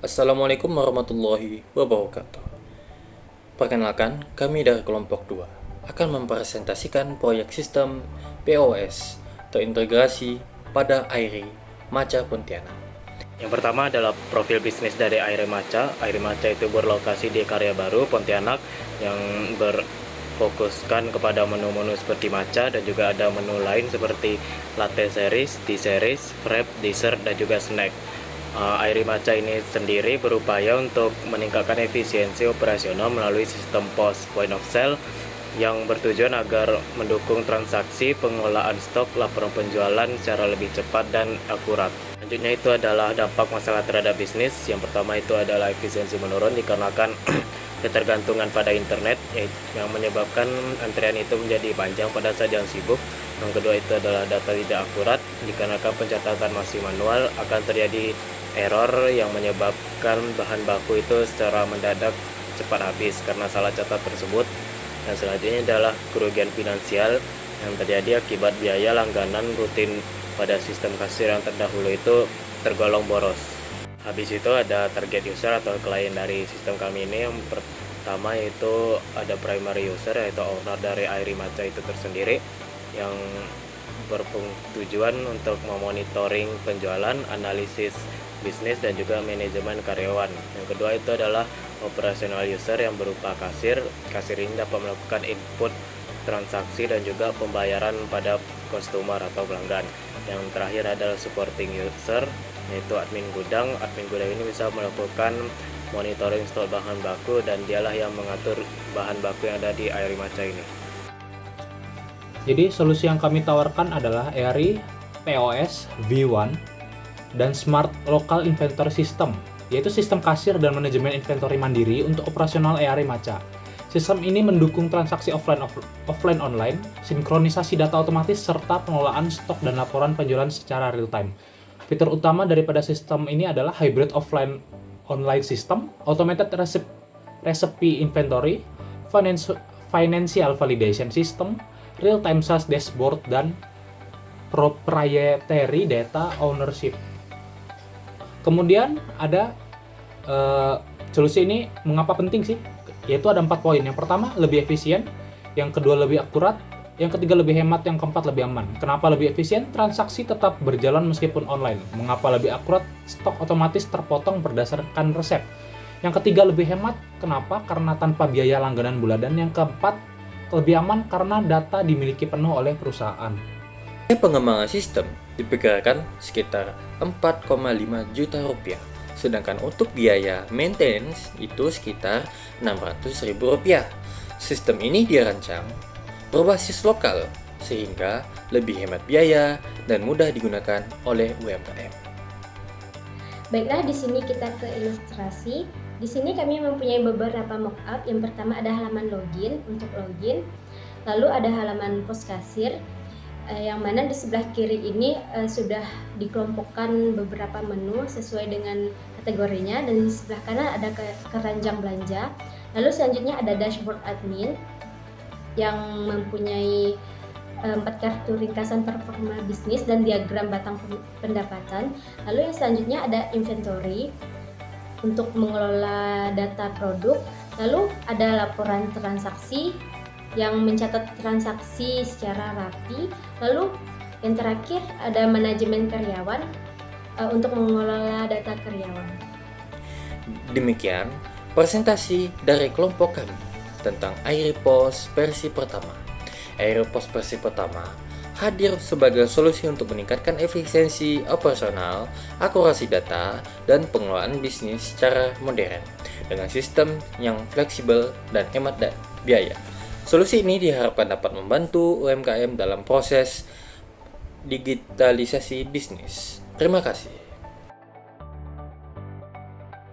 Assalamualaikum warahmatullahi wabarakatuh. Perkenalkan, kami dari kelompok 2 akan mempresentasikan proyek sistem POS terintegrasi pada Airi Maca Pontianak. Yang pertama adalah profil bisnis dari Airi Maca. Airi Maca itu berlokasi di Karya Baru, Pontianak, yang berfokuskan kepada menu-menu seperti matcha dan juga ada menu lain seperti latte series, tea series, frappe, dessert, dan juga snack. Airi Maca ini sendiri berupaya untuk meningkatkan efisiensi operasional melalui sistem POS (Point of Sale) yang bertujuan agar mendukung transaksi, pengelolaan stok, laporan penjualan secara lebih cepat dan akurat. Selanjutnya itu adalah dampak masalah terhadap bisnis. Yang pertama itu adalah efisiensi menurun dikarenakan ketergantungan pada internet yang menyebabkan antrian itu menjadi panjang pada saat yang sibuk. Yang kedua itu adalah data tidak akurat dikarenakan pencatatan masih manual, akan terjadi error yang menyebabkan bahan baku itu secara mendadak cepat habis karena salah catat tersebut. Dan selanjutnya adalah kerugian finansial yang terjadi akibat biaya langganan rutin pada sistem kasir yang terdahulu itu tergolong boros. Habis itu ada target user atau klien dari sistem kami ini. Yang pertama yaitu ada primary user, yaitu owner dari Airi Maca itu tersendiri, yang bertujuan untuk memonitoring penjualan, analisis bisnis, dan juga manajemen karyawan. Yang kedua itu adalah operational user yang berupa kasir. Kasir ini dapat melakukan input transaksi dan juga pembayaran pada customer atau pelanggan. Yang terakhir adalah supporting user, yaitu admin gudang. Admin gudang ini bisa melakukan monitoring stok bahan baku dan dialah yang mengatur bahan baku yang ada di Airi Maca ini. Jadi solusi yang kami tawarkan adalah Airi POS V1 dan Smart Local Inventory System, yaitu sistem kasir dan manajemen inventory mandiri untuk operasional Airi Maca. Sistem ini mendukung transaksi offline online, sinkronisasi data otomatis, serta pengelolaan stok dan laporan penjualan secara real time. Fitur utama daripada sistem ini adalah hybrid offline online system, automated recipe inventory, financial validation system, real-time sales dashboard, dan proprietary data ownership. Kemudian ada solusi ini mengapa penting sih? Yaitu ada 4 poin. Yang pertama, lebih efisien. Yang kedua, lebih akurat. Yang ketiga, lebih hemat. Yang keempat, lebih aman. Kenapa lebih efisien? Transaksi tetap berjalan meskipun online. Mengapa lebih akurat? Stok otomatis terpotong berdasarkan resep. Yang ketiga, lebih hemat. Kenapa? Karena tanpa biaya langganan bulanan. Yang keempat, lebih aman karena data dimiliki penuh oleh perusahaan. Pengembangan sistem diperkirakan sekitar 4,5 juta rupiah, sedangkan untuk biaya maintenance itu sekitar 600 ribu rupiah. Sistem ini dirancang berbasis lokal sehingga lebih hemat biaya dan mudah digunakan oleh UMKM. Baiklah, di sini kita ke ilustrasi. Di sini kami mempunyai beberapa mockup. Yang pertama ada halaman login untuk login, lalu ada halaman pos kasir, yang mana di sebelah kiri ini sudah dikelompokkan beberapa menu sesuai dengan kategorinya, dan di sebelah kanan ada keranjang belanja. Lalu selanjutnya ada dashboard admin yang mempunyai 4 kartu ringkasan performa bisnis dan diagram batang pendapatan. Lalu yang selanjutnya ada inventory untuk mengelola data produk. Lalu ada laporan transaksi yang mencatat transaksi secara rapi. Lalu yang terakhir ada manajemen karyawan untuk mengelola data karyawan. Demikian presentasi dari kelompok kami tentang Airi POS versi pertama. Airi POS versi pertama hadir sebagai solusi untuk meningkatkan efisiensi operasional, akurasi data, dan pengelolaan bisnis secara modern dengan sistem yang fleksibel dan hemat biaya. Solusi ini diharapkan dapat membantu UMKM dalam proses digitalisasi bisnis. Terima kasih.